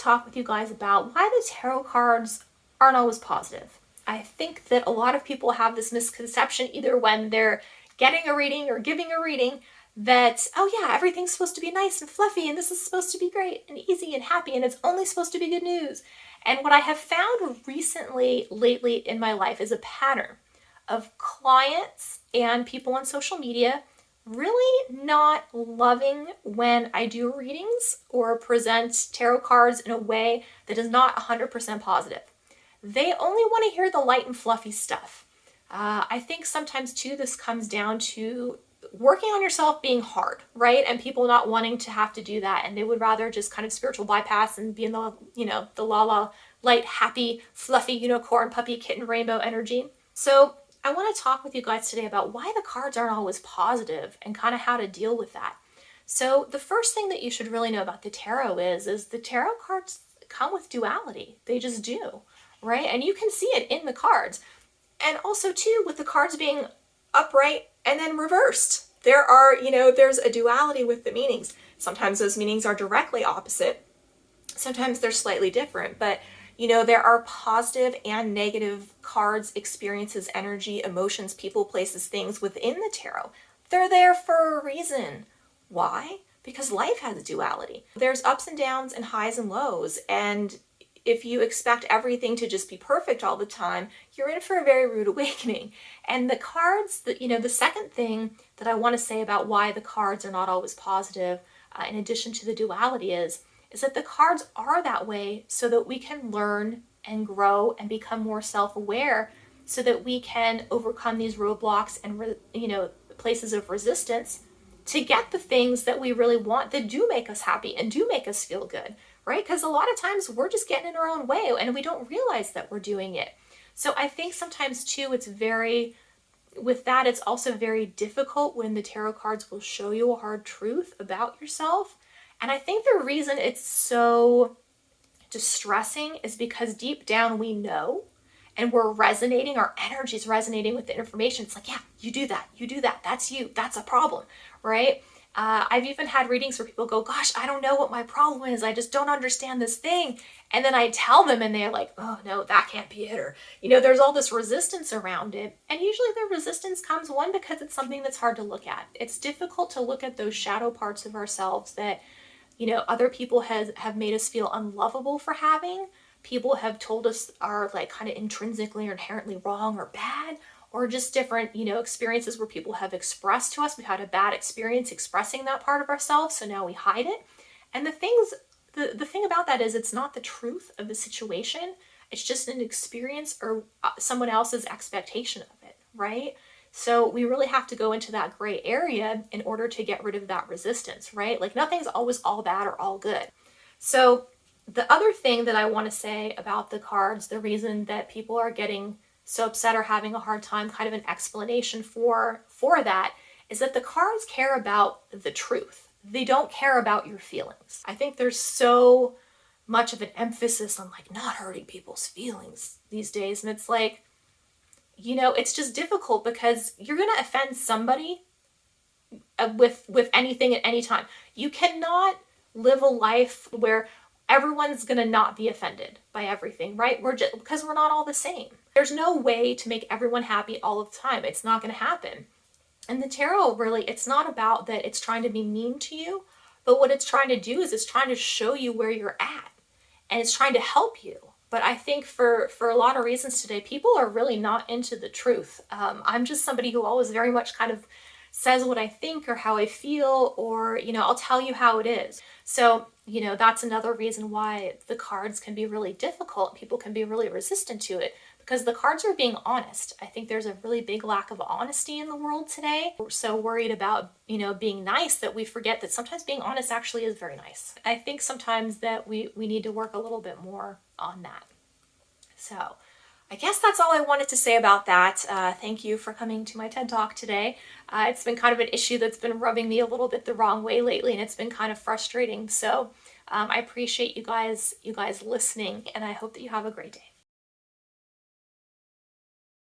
talk with you guys about why the tarot cards aren't always positive. I think that a lot of people have this misconception either when they're getting a reading or giving a reading that, oh yeah, everything's supposed to be nice and fluffy and this is supposed to be great and easy and happy and it's only supposed to be good news. And what I have found lately in my life is a pattern of clients and people on social media really not loving when I do readings or present tarot cards in a way that is not 100% positive. They only want to hear the light and fluffy stuff. I think sometimes too this comes down to working on yourself being hard, right? And people not wanting to have to do that, and they would rather just kind of spiritual bypass and be in the, the la light, happy, fluffy unicorn, puppy, kitten, rainbow energy. So I want to talk with you guys today about why the cards aren't always positive and kind of how to deal with that. So the first thing that you should really know about the tarot is the tarot cards come with duality. They just do, right? And you can see it in the cards. And also too, with the cards being upright and then reversed, there's a duality with the meanings. Sometimes those meanings are directly opposite. Sometimes they're slightly different, but there are positive and negative cards, experiences, energy, emotions, people, places, things within the tarot. They're there for a reason. Why? Because life has a duality. There's ups and downs and highs and lows. And if you expect everything to just be perfect all the time, you're in for a very rude awakening. And the cards, the second thing that I want to say about why the cards are not always positive, in addition to the duality is that the cards are that way so that we can learn and grow and become more self-aware so that we can overcome these roadblocks and, places of resistance to get the things that we really want that do make us happy and do make us feel good, right? Because a lot of times we're just getting in our own way and we don't realize that we're doing it. So I think sometimes too, it's also very difficult when the tarot cards will show you a hard truth about yourself. And I think the reason it's so distressing is because deep down we know and we're resonating, our energy's resonating with the information. It's like, yeah, you do that, that's you, that's a problem, right? I've even had readings where people go, gosh, I don't know what my problem is, I just don't understand this thing. And then I tell them and they're like, oh no, that can't be it. Or, there's all this resistance around it. And usually the resistance comes, one, because it's something that's hard to look at. It's difficult to look at those shadow parts of ourselves that other people have made us feel unlovable for having. People have told us are like kind of intrinsically or inherently wrong or bad, or just different, experiences where people have expressed to us. We had a bad experience expressing that part of ourselves, so now we hide it. And the thing about that is it's not the truth of the situation. It's just an experience or someone else's expectation of it, right? So we really have to go into that gray area in order to get rid of that resistance, right? Like nothing's always all bad or all good. So the other thing that I want to say about the cards, the reason that people are getting so upset or having a hard time, kind of an explanation for that, is that the cards care about the truth. They don't care about your feelings. I think there's so much of an emphasis on like not hurting people's feelings these days. And it's like, it's just difficult because you're going to offend somebody with anything at any time. You cannot live a life where everyone's going to not be offended by everything, right? Because we're not all the same. There's no way to make everyone happy all of the time. It's not going to happen. And the tarot really, it's not about that it's trying to be mean to you, but what it's trying to do is it's trying to show you where you're at and it's trying to help you. But I think for a lot of reasons today, people are really not into the truth. I'm just somebody who always very much kind of says what I think or how I feel, or, I'll tell you how it is. So, that's another reason why the cards can be really difficult. People can be really resistant to it because the cards are being honest. I think there's a really big lack of honesty in the world today. We're so worried about, being nice that we forget that sometimes being honest actually is very nice. I think sometimes that we need to work a little bit more on that. So I guess that's all I wanted to say about that. Thank you for coming to my TED Talk today. It's been kind of an issue that's been rubbing me a little bit the wrong way lately, and it's been kind of frustrating. So I appreciate you guys listening, and I hope that you have a great day.